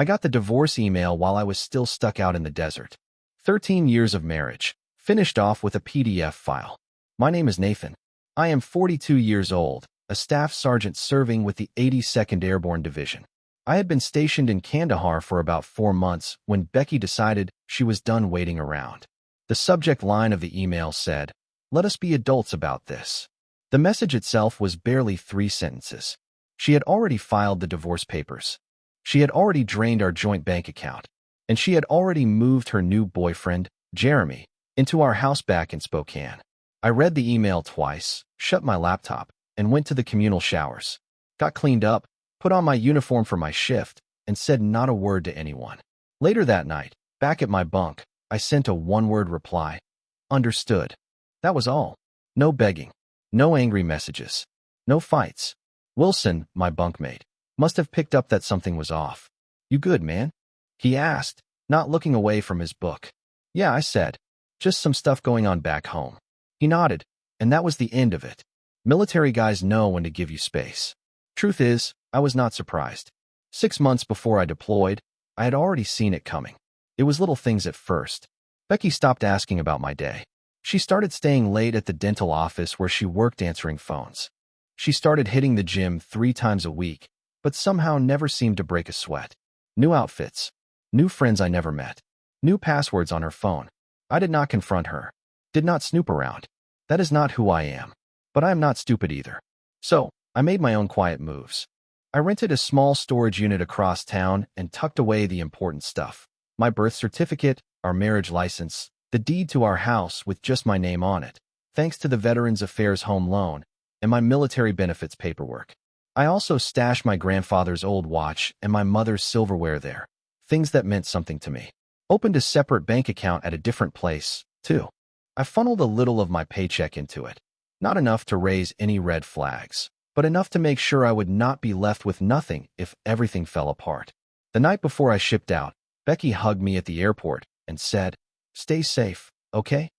I got the divorce email while I was still stuck out in the desert. 13 years of marriage, finished off with a PDF file. My name is Nathan. I am 42 years old, a staff sergeant serving with the 82nd Airborne Division. I had been stationed in Kandahar for about 4 months when Becky decided she was done waiting around. The subject line of the email said, "Let us be adults about this." The message itself was barely 3 sentences. She had already filed the divorce papers. She had already drained our joint bank account. And she had already moved her new boyfriend, Jeremy, into our house back in Spokane. I read the email twice, shut my laptop, and went to the communal showers. Got cleaned up, put on my uniform for my shift, and said not a word to anyone. Later that night, back at my bunk, I sent a one-word reply. Understood. That was all. No begging. No angry messages. No fights. Wilson, my bunkmate, must have picked up that something was off. "You good, man?" he asked, not looking away from his book. "Yeah," I said. "Just some stuff going on back home." He nodded, and that was the end of it. Military guys know when to give you space. Truth is, I was not surprised. 6 months before I deployed, I had already seen it coming. It was little things at first. Becky stopped asking about my day. She started staying late at the dental office where she worked answering phones. She started hitting the gym 3 times a week, but somehow never seemed to break a sweat. New outfits. New friends I never met. New passwords on her phone. I did not confront her. Did not snoop around. That is not who I am. But I am not stupid either. So, I made my own quiet moves. I rented a small storage unit across town and tucked away the important stuff. My birth certificate, our marriage license, the deed to our house with just my name on it, thanks to the Veterans Affairs home loan, and my military benefits paperwork. I also stashed my grandfather's old watch and my mother's silverware there, things that meant something to me. Opened a separate bank account at a different place, too. I funneled a little of my paycheck into it. Not enough to raise any red flags, but enough to make sure I would not be left with nothing if everything fell apart. The night before I shipped out, Becky hugged me at the airport and said, "Stay safe, okay?"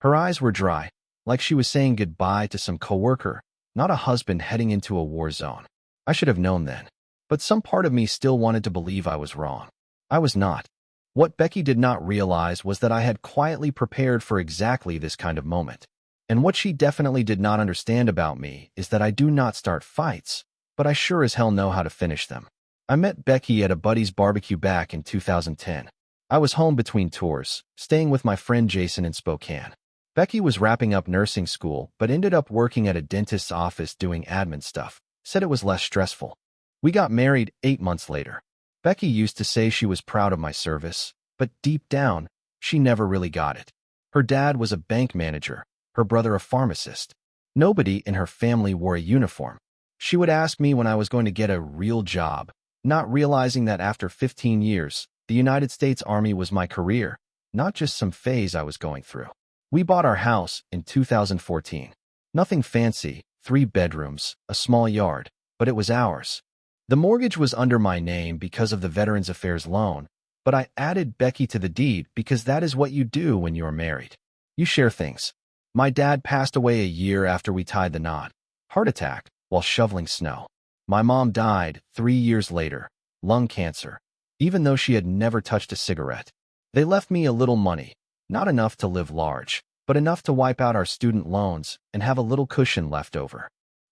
Her eyes were dry, like she was saying goodbye to some coworker, not a husband heading into a war zone. I should have known then, but some part of me still wanted to believe I was wrong. I was not. What Becky did not realize was that I had quietly prepared for exactly this kind of moment. And what she definitely did not understand about me is that I do not start fights, but I sure as hell know how to finish them. I met Becky at a buddy's barbecue back in 2010. I was home between tours, staying with my friend Jason in Spokane. Becky was wrapping up nursing school, but ended up working at a dentist's office doing admin stuff. Said it was less stressful. We got married 8 months later. Becky used to say she was proud of my service, but deep down, she never really got it. Her dad was a bank manager, her brother a pharmacist. Nobody in her family wore a uniform. She would ask me when I was going to get a real job, not realizing that after 15 years, the United States Army was my career, not just some phase I was going through. We bought our house in 2014. Nothing fancy, 3 bedrooms, a small yard, but it was ours. The mortgage was under my name because of the Veterans Affairs loan, but I added Becky to the deed because that is what you do when you are married. You share things. My dad passed away a year after we tied the knot. Heart attack while shoveling snow. My mom died 3 years later, lung cancer, even though she had never touched a cigarette. They left me a little money, not enough to live large, but enough to wipe out our student loans and have a little cushion left over.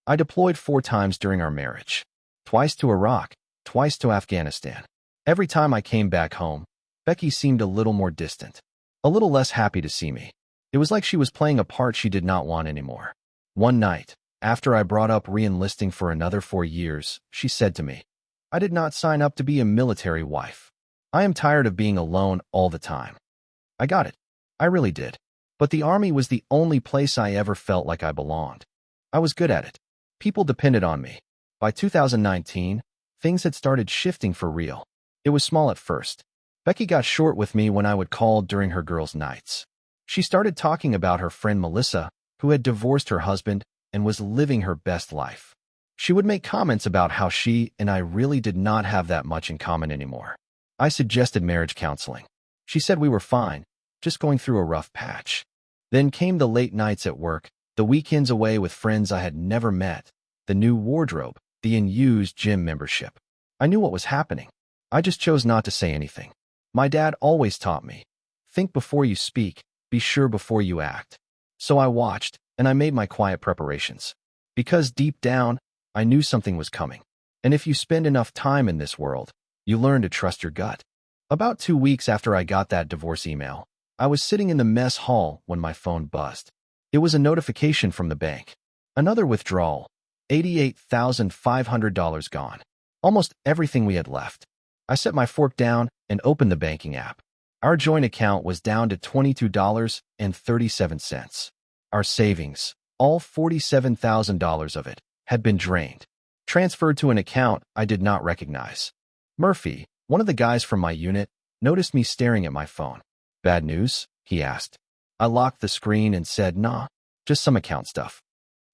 I deployed 4 times during our marriage. Twice to Iraq, twice to Afghanistan. Every time I came back home, Becky seemed a little more distant, a little less happy to see me. It was like she was playing a part she did not want anymore. One night, after I brought up re-enlisting for another 4 years, she said to me, "I did not sign up to be a military wife. I am tired of being alone all the time." I got it. I really did. But the Army was the only place I ever felt like I belonged. I was good at it. People depended on me. By 2019, things had started shifting for real. It was small at first. Becky got short with me when I would call during her girls' nights. She started talking about her friend Melissa, who had divorced her husband and was living her best life. She would make comments about how she and I really did not have that much in common anymore. I suggested marriage counseling. She said we were fine, just going through a rough patch. Then came the late nights at work, the weekends away with friends I had never met, the new wardrobe, the unused gym membership. I knew what was happening. I just chose not to say anything. My dad always taught me, think before you speak, be sure before you act. So I watched, and I made my quiet preparations. Because deep down, I knew something was coming. And if you spend enough time in this world, you learn to trust your gut. About 2 weeks after I got that divorce email, I was sitting in the mess hall when my phone buzzed. It was a notification from the bank. Another withdrawal. $88,500 gone. Almost everything we had left. I set my fork down and opened the banking app. Our joint account was down to $22.37. Our savings, all $47,000 of it, had been drained. Transferred to an account I did not recognize. Murphy, one of the guys from my unit, noticed me staring at my phone. Bad news? He asked. I locked the screen and said, nah, just some account stuff.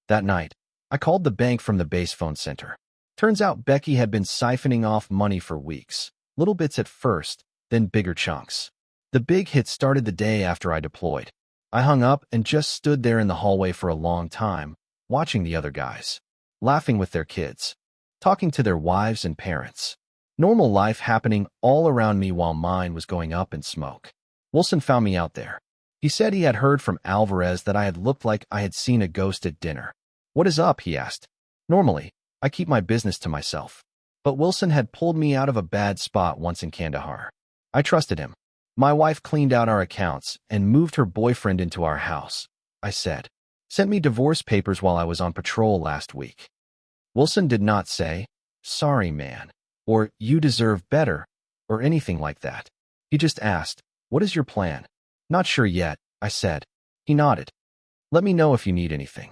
That night, I called the bank from the base phone center. Turns out Becky had been siphoning off money for weeks. Little bits at first, then bigger chunks. The big hit started the day after I deployed. I hung up and just stood there in the hallway for a long time, watching the other guys, laughing with their kids, talking to their wives and parents. Normal life happening all around me while mine was going up in smoke. Wilson found me out there. He said he had heard from Alvarez that I had looked like I had seen a ghost at dinner. What is up? He asked. Normally, I keep my business to myself. But Wilson had pulled me out of a bad spot once in Kandahar. I trusted him. My wife cleaned out our accounts and moved her boyfriend into our house, I said. Sent me divorce papers while I was on patrol last week. Wilson did not say, sorry, man, or you deserve better, or anything like that. He just asked, what is your plan? Not sure yet, I said. He nodded. Let me know if you need anything.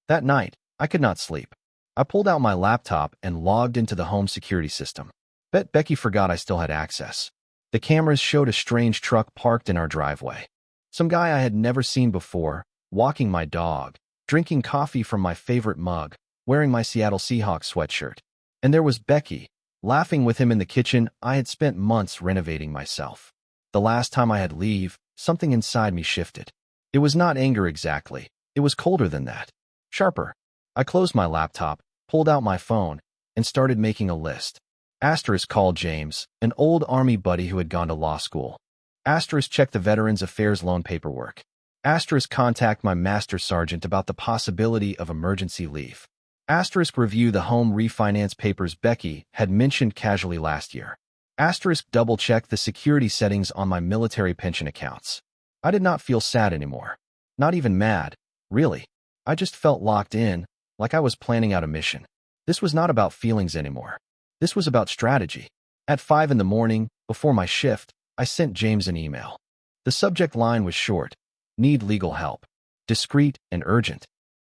That night, I could not sleep. I pulled out my laptop and logged into the home security system. Bet Becky forgot I still had access. The cameras showed a strange truck parked in our driveway. Some guy I had never seen before, walking my dog, drinking coffee from my favorite mug, wearing my Seattle Seahawks sweatshirt. And there was Becky, laughing with him in the kitchen. I had spent months renovating myself. The last time I had leave, something inside me shifted. It was not anger exactly. It was colder than that. Sharper. I closed my laptop, pulled out my phone, and started making a list. Asterisk called James, an old Army buddy who had gone to law school. Asterisk check the Veterans Affairs loan paperwork. Asterisk contact my master sergeant about the possibility of emergency leave. Asterisk review the home refinance papers Becky had mentioned casually last year. Asterisk double check the security settings on my military pension accounts. I did not feel sad anymore. Not even mad, really. I just felt locked in, like I was planning out a mission. This was not about feelings anymore. This was about strategy. At 5 in the morning, before my shift, I sent James an email. The subject line was short, need legal help, discreet and urgent.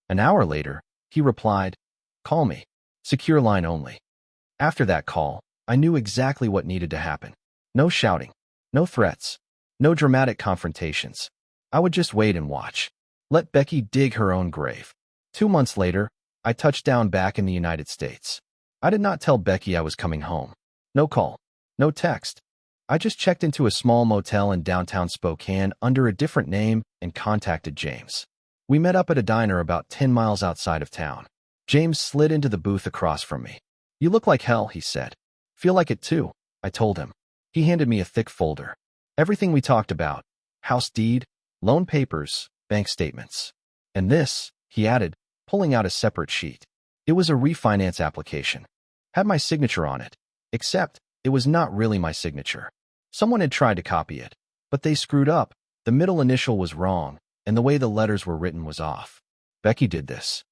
An hour later, he replied, call me, secure line only. After that call, I knew exactly what needed to happen. No shouting, no threats, no dramatic confrontations. I would just wait and watch. Let Becky dig her own grave. 2 months later, I touched down back in the United States. I did not tell Becky I was coming home. No call, no text. I just checked into a small motel in downtown Spokane under a different name and contacted James. We met up at a diner about 10 miles outside of town. James slid into the booth across from me. You look like hell, he said. Feel like it too, I told him. He handed me a thick folder. Everything we talked about. House deed, loan papers, bank statements. And this, he added, pulling out a separate sheet. It was a refinance application. Had my signature on it, except it was not really my signature. Someone had tried to copy it, but they screwed up. The middle initial was wrong, and the way the letters were written was off. Becky did this.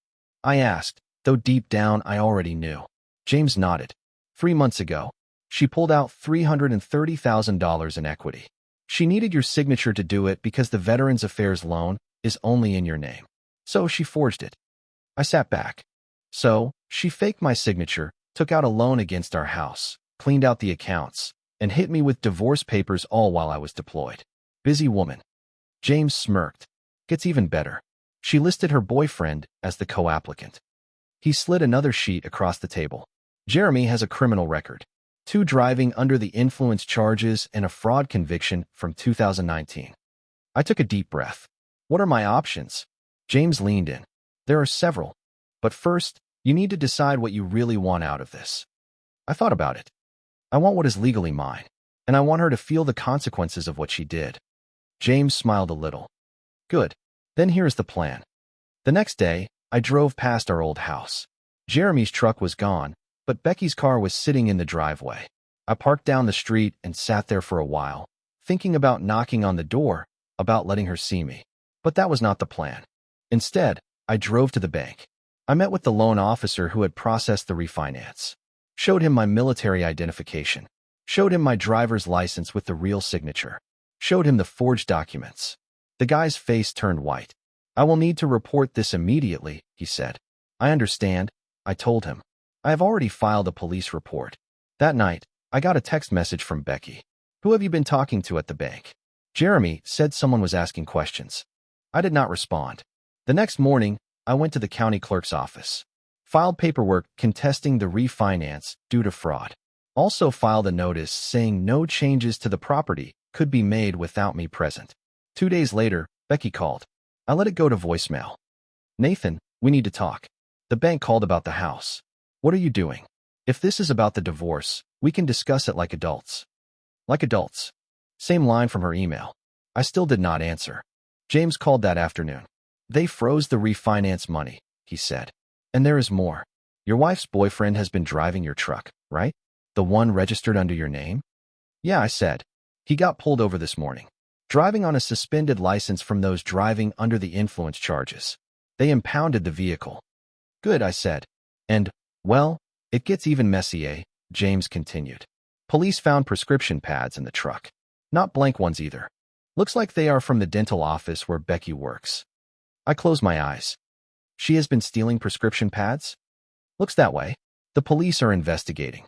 I asked, though deep down I already knew. James nodded. 3 months ago, she pulled out $330,000 in equity. She needed your signature to do it because the Veterans Affairs loan is only in your name. So she forged it. I sat back. So, she faked my signature, took out a loan against our house, cleaned out the accounts, and hit me with divorce papers all while I was deployed. Busy woman. James smirked. Gets even better. She listed her boyfriend as the co-applicant. He slid another sheet across the table. Jeremy has a criminal record. 2 driving under the influence charges and a fraud conviction from 2019. I took a deep breath. What are my options? James leaned in. There are several. But first, you need to decide what you really want out of this. I thought about it. I want what is legally mine, and I want her to feel the consequences of what she did. James smiled a little. Good. Then here's the plan. The next day, I drove past our old house. Jeremy's truck was gone, but Becky's car was sitting in the driveway. I parked down the street and sat there for a while, thinking about knocking on the door, about letting her see me. But that was not the plan. Instead, I drove to the bank. I met with the loan officer who had processed the refinance. Showed him my military identification. Showed him my driver's license with the real signature. Showed him the forged documents. The guy's face turned white. I will need to report this immediately, he said. I understand, I told him. I have already filed a police report. That night, I got a text message from Becky. Who have you been talking to at the bank? Jeremy said someone was asking questions. I did not respond. The next morning, I went to the county clerk's office. Filed paperwork contesting the refinance due to fraud. Also filed a notice saying no changes to the property could be made without me present. 2 days later, Becky called. I let it go to voicemail. Nathan, we need to talk. The bank called about the house. What are you doing? If this is about the divorce, we can discuss it like adults. Like adults. Same line from her email. I still did not answer. James called that afternoon. They froze the refinance money, he said. And there is more. Your wife's boyfriend has been driving your truck, right? The one registered under your name? Yeah, I said. He got pulled over this morning. Driving on a suspended license from those driving under the influence charges. They impounded the vehicle. Good, I said. And, well, it gets even messier, James continued. Police found prescription pads in the truck. Not blank ones either. Looks like they are from the dental office where Becky works. I closed my eyes. She has been stealing prescription pads? Looks that way. The police are investigating.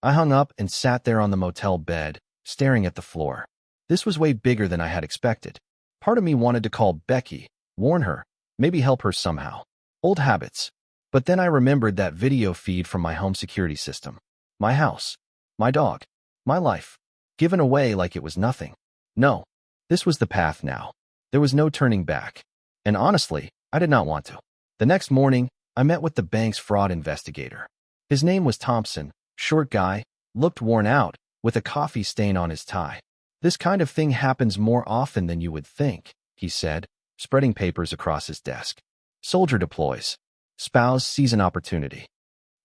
I hung up and sat there on the motel bed, staring at the floor. This was way bigger than I had expected. Part of me wanted to call Becky, warn her, maybe help her somehow. Old habits. But then I remembered that video feed from my home security system. My house. My dog. My life. Given away like it was nothing. No. This was the path now. There was no turning back. And honestly, I did not want to. The next morning, I met with the bank's fraud investigator. His name was Thompson, short guy, looked worn out, with a coffee stain on his tie. This kind of thing happens more often than you would think, he said, spreading papers across his desk. Soldier deploys. Spouse sees an opportunity.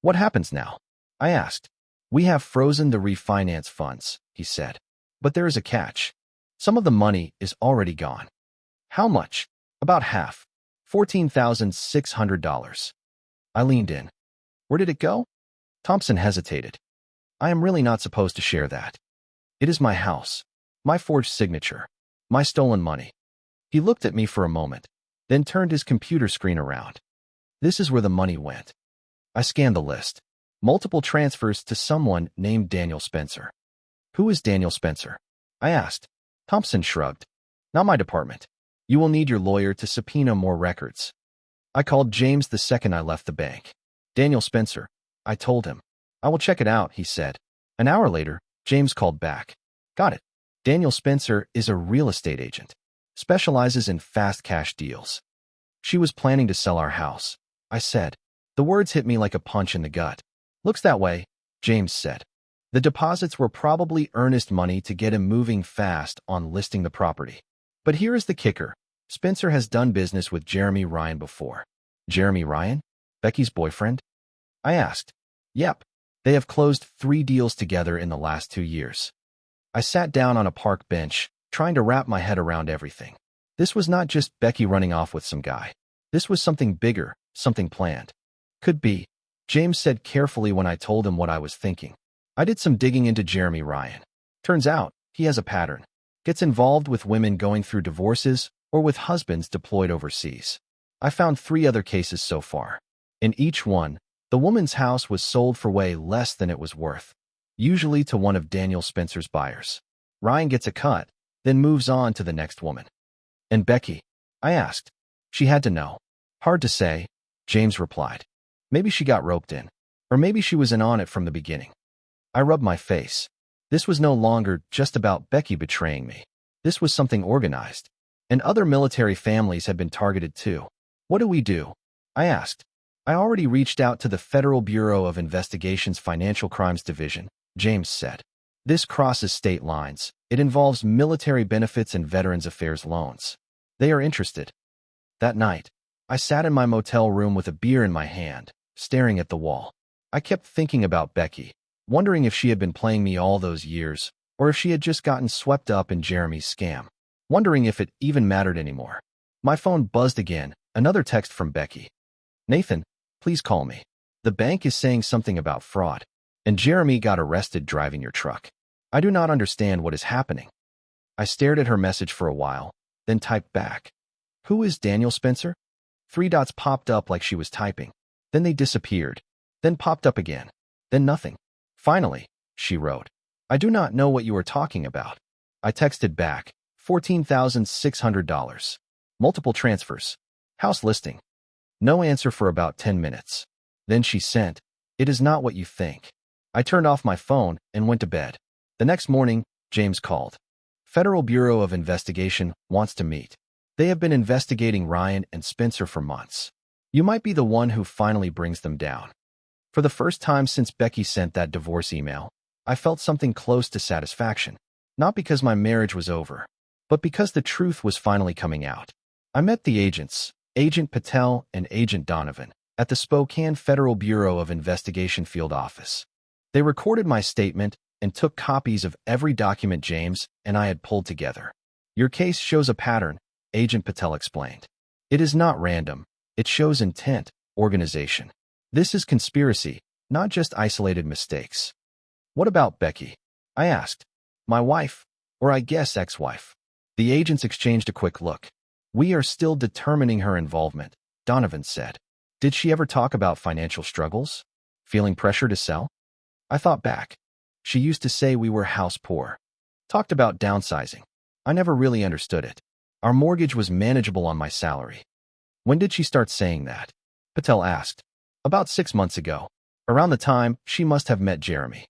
What happens now? I asked. We have frozen the refinance funds, he said. But there is a catch. Some of the money is already gone. How much? About half. $14,600. I leaned in. Where did it go? Thompson hesitated. I am really not supposed to share that. It is my house. My forged signature. My stolen money. He looked at me for a moment, then turned his computer screen around. This is where the money went. I scanned the list. Multiple transfers to someone named Daniel Spencer. Who is Daniel Spencer? I asked. Thompson shrugged. Not my department. You will need your lawyer to subpoena more records. I called James the second I left the bank. Daniel Spencer. I told him. I will check it out, he said. An hour later, James called back. Got it. Daniel Spencer is a real estate agent. Specializes in fast cash deals. She was planning to sell our house. I said. The words hit me like a punch in the gut. Looks that way, James said. The deposits were probably earnest money to get him moving fast on listing the property. But here is the kicker. Spencer has done business with Jeremy Ryan before. Jeremy Ryan? Becky's boyfriend? I asked. Yep. They have closed 3 deals together in the last 2 years. I sat down on a park bench, trying to wrap my head around everything. This was not just Becky running off with some guy. This was something bigger, something planned. Could be, James said carefully when I told him what I was thinking. I did some digging into Jeremy Ryan. Turns out, he has a pattern. Gets involved with women going through divorces or with husbands deployed overseas. I found 3 other cases so far. In each one, the woman's house was sold for way less than it was worth, usually to one of Daniel Spencer's buyers. Ryan gets a cut, then moves on to the next woman. And Becky? I asked. She had to know. Hard to say, James replied. Maybe she got roped in. Or maybe she was in on it from the beginning. I rubbed my face. This was no longer just about Becky betraying me. This was something organized. And other military families had been targeted too. What do we do? I asked. I already reached out to the Federal Bureau of Investigation's Financial Crimes Division, James said. This crosses state lines. It involves military benefits and Veterans Affairs loans. They are interested. That night, I sat in my motel room with a beer in my hand, staring at the wall. I kept thinking about Becky, wondering if she had been playing me all those years, or if she had just gotten swept up in Jeremy's scam, wondering if it even mattered anymore. My phone buzzed again, another text from Becky. Nathan, please call me. The bank is saying something about fraud, and Jeremy got arrested driving your truck. I do not understand what is happening. I stared at her message for a while, then typed back. Who is Daniel Spencer? 3 dots popped up like she was typing. Then they disappeared. Then popped up again. Then nothing. Finally, she wrote. I do not know what you are talking about. I texted back. $14,600. Multiple transfers. House listing. No answer for about 10 minutes. Then she sent, it is not what you think. I turned off my phone and went to bed. The next morning, James called. Federal Bureau of Investigation wants to meet. They have been investigating Ryan and Spencer for months. You might be the one who finally brings them down. For the first time since Becky sent that divorce email, I felt something close to satisfaction. Not because my marriage was over, but because the truth was finally coming out. I met the agents, Agent Patel and Agent Donovan, at the Spokane Federal Bureau of Investigation field office. They recorded my statement and took copies of every document James and I had pulled together. Your case shows a pattern, Agent Patel explained. It is not random. It shows intent, organization. This is conspiracy, not just isolated mistakes. What about Becky? I asked. My wife, or I guess ex-wife. The agents exchanged a quick look. We are still determining her involvement, Donovan said. Did she ever talk about financial struggles? Feeling pressure to sell? I thought back. She used to say we were house poor. Talked about downsizing. I never really understood it. Our mortgage was manageable on my salary. When did she start saying that? Patel asked. About 6 months ago. Around the time she must have met Jeremy.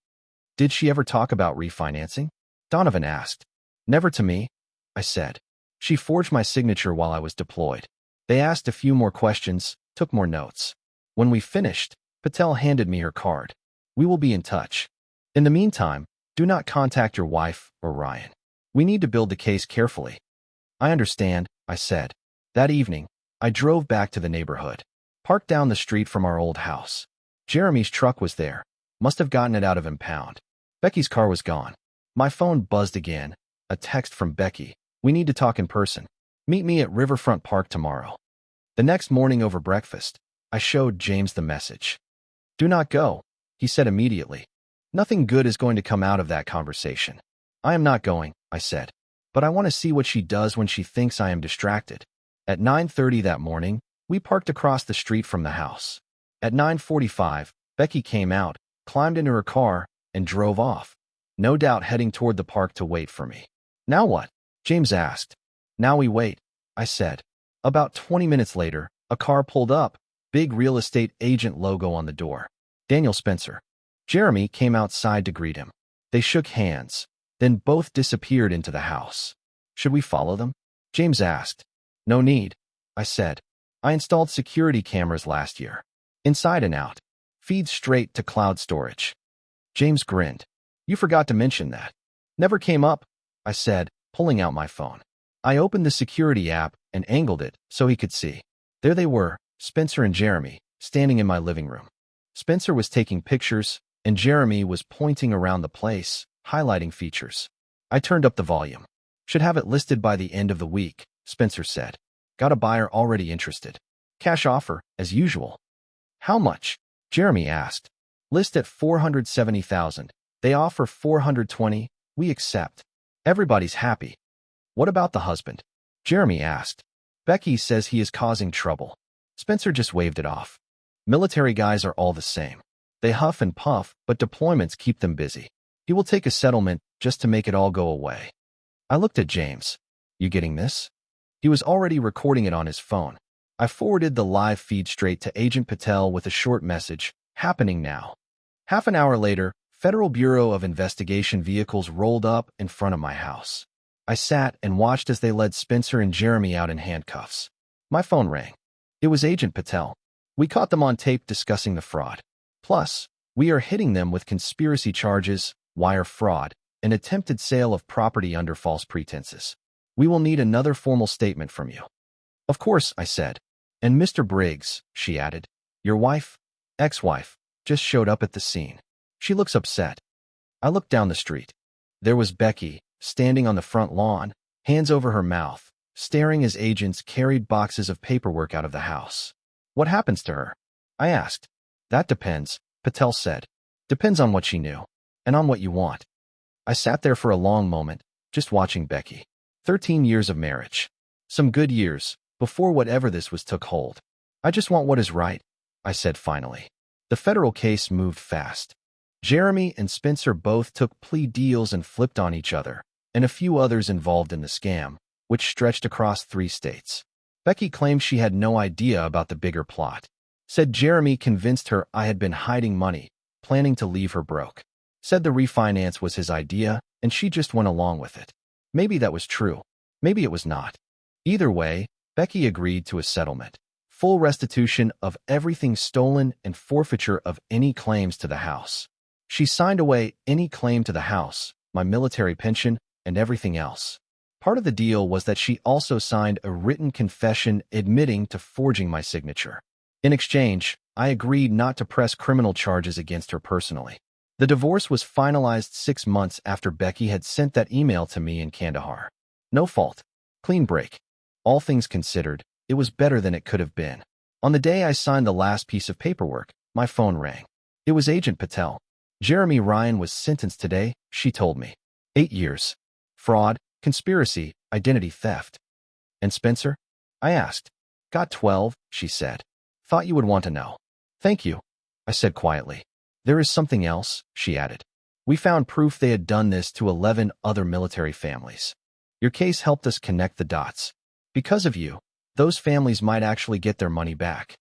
Did she ever talk about refinancing? Donovan asked. Never to me, I said. She forged my signature while I was deployed. They asked a few more questions, took more notes. When we finished, Patel handed me her card. We will be in touch. In the meantime, do not contact your wife or Ryan. We need to build the case carefully. I understand, I said. That evening, I drove back to the neighborhood. Parked down the street from our old house. Jeremy's truck was there. Must have gotten it out of impound. Becky's car was gone. My phone buzzed again. A text from Becky. We need to talk in person. Meet me at Riverfront Park tomorrow. The next morning over breakfast, I showed James the message. Do not go, he said immediately. Nothing good is going to come out of that conversation. I am not going, I said. But I want to see what she does when she thinks I am distracted. At 9:30 that morning, we parked across the street from the house. At 9:45, Becky came out, climbed into her car, and drove off, no doubt heading toward the park to wait for me. Now what? James asked. Now we wait, I said. About 20 minutes later, a car pulled up, big real estate agent logo on the door. Daniel Spencer. Jeremy came outside to greet him. They shook hands, then both disappeared into the house. Should we follow them? James asked. No need, I said. I installed security cameras last year. Inside and out. Feeds straight to cloud storage. James grinned. You forgot to mention that. Never came up, I said, pulling out my phone. I opened the security app and angled it so he could see. There they were, Spencer and Jeremy, standing in my living room. Spencer was taking pictures, and Jeremy was pointing around the place, highlighting features. I turned up the volume. Should have it listed by the end of the week, Spencer said. Got a buyer already interested. Cash offer, as usual. How much? Jeremy asked. List at $470,000. They offer $420. We accept. Everybody's happy. What about the husband? Jeremy asked. Becky says he is causing trouble. Spencer just waved it off. Military guys are all the same. They huff and puff, but deployments keep them busy. He will take a settlement just to make it all go away. I looked at James. You getting this? He was already recording it on his phone. I forwarded the live feed straight to Agent Patel with a short message, happening now. Half an hour later, Federal Bureau of Investigation vehicles rolled up in front of my house. I sat and watched as they led Spencer and Jeremy out in handcuffs. My phone rang. It was Agent Patel. We caught them on tape discussing the fraud. Plus, we are hitting them with conspiracy charges wire fraud, and attempted sale of property under false pretenses. We will need another formal statement from you. Of course, I said. And Mr. Briggs, she added, your wife, ex-wife, just showed up at the scene. She looks upset. I looked down the street. There was Becky, standing on the front lawn, hands over her mouth, staring as agents carried boxes of paperwork out of the house. What happens to her? I asked. That depends, Patel said. Depends on what she knew, and on what you want. I sat there for a long moment, just watching Becky. 13 years of marriage. Some good years, before whatever this was took hold. I just want what is right, I said finally. The federal case moved fast. Jeremy and Spencer both took plea deals and flipped on each other, and a few others involved in the scam, which stretched across 3 states. Becky claimed she had no idea about the bigger plot. Said Jeremy convinced her I had been hiding money, planning to leave her broke. Said the refinance was his idea, and she just went along with it. Maybe that was true. Maybe it was not. Either way, Becky agreed to a settlement. Full restitution of everything stolen and forfeiture of any claims to the house. She signed away any claim to the house, my military pension, and everything else. Part of the deal was that she also signed a written confession admitting to forging my signature. In exchange, I agreed not to press criminal charges against her personally. The divorce was finalized 6 months after Becky had sent that email to me in Kandahar. No fault. Clean break. All things considered, it was better than it could have been. On the day I signed the last piece of paperwork, my phone rang. It was Agent Patel. Jeremy Ryan was sentenced today, she told me. 8 years. Fraud, conspiracy, identity theft. And Spencer? I asked. Got 12, she said. Thought you would want to know. Thank you, I said quietly. There is something else, she added. We found proof they had done this to 11 other military families. Your case helped us connect the dots. Because of you, those families might actually get their money back.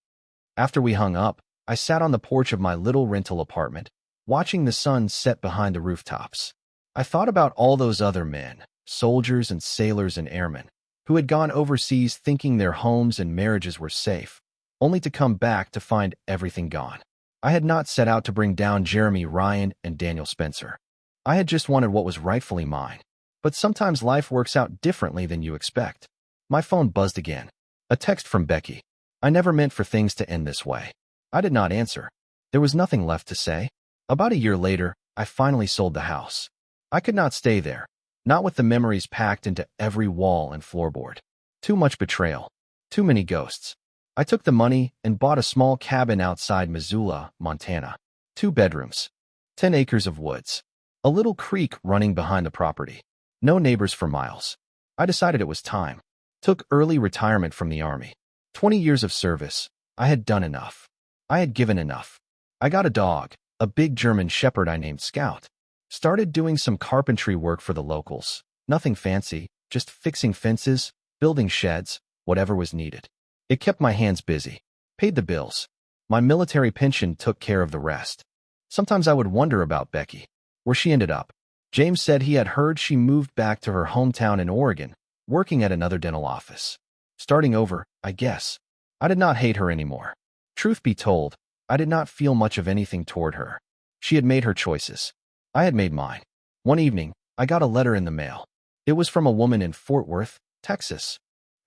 After we hung up, I sat on the porch of my little rental apartment, watching the sun set behind the rooftops. I thought about all those other men, soldiers and sailors and airmen, who had gone overseas thinking their homes and marriages were safe, only to come back to find everything gone. I had not set out to bring down Jeremy Ryan and Daniel Spencer. I had just wanted what was rightfully mine. But sometimes life works out differently than you expect. My phone buzzed again. A text from Becky. I never meant for things to end this way. I did not answer. There was nothing left to say. About a year later, I finally sold the house. I could not stay there, not with the memories packed into every wall and floorboard. Too much betrayal. Too many ghosts. I took the money and bought a small cabin outside Missoula, Montana. 2 bedrooms. 10 acres of woods. A little creek running behind the property. No neighbors for miles. I decided it was time. Took early retirement from the Army. 20 years of service. I had done enough. I had given enough. I got a dog, a big German shepherd I named Scout. Started doing some carpentry work for the locals. Nothing fancy, just fixing fences, building sheds, whatever was needed. It kept my hands busy. Paid the bills. My military pension took care of the rest. Sometimes I would wonder about Becky, where she ended up. James said he had heard she moved back to her hometown in Oregon, working at another dental office. Starting over, I guess. I did not hate her anymore. Truth be told, I did not feel much of anything toward her. She had made her choices. I had made mine. One evening, I got a letter in the mail. It was from a woman in Fort Worth, Texas.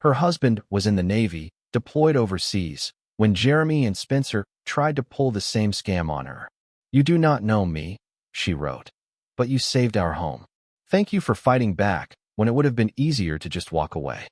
Her husband was in the Navy, deployed overseas, when Jeremy and Spencer tried to pull the same scam on her. You do not know me, she wrote, but you saved our home. Thank you for fighting back when it would have been easier to just walk away.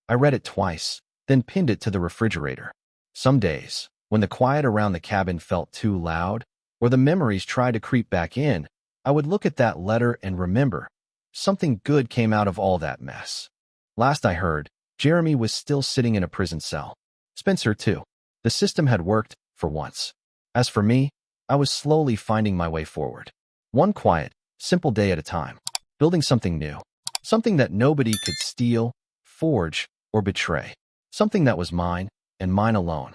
I read it twice, then pinned it to the refrigerator. Some days, when the quiet around the cabin felt too loud, or the memories tried to creep back in, I would look at that letter and remember, something good came out of all that mess. Last I heard, Jeremy was still sitting in a prison cell. Spencer, too. The system had worked, for once. As for me, I was slowly finding my way forward. One quiet, simple day at a time. Building something new. Something that nobody could steal, forge, or betray. Something that was mine, and mine alone.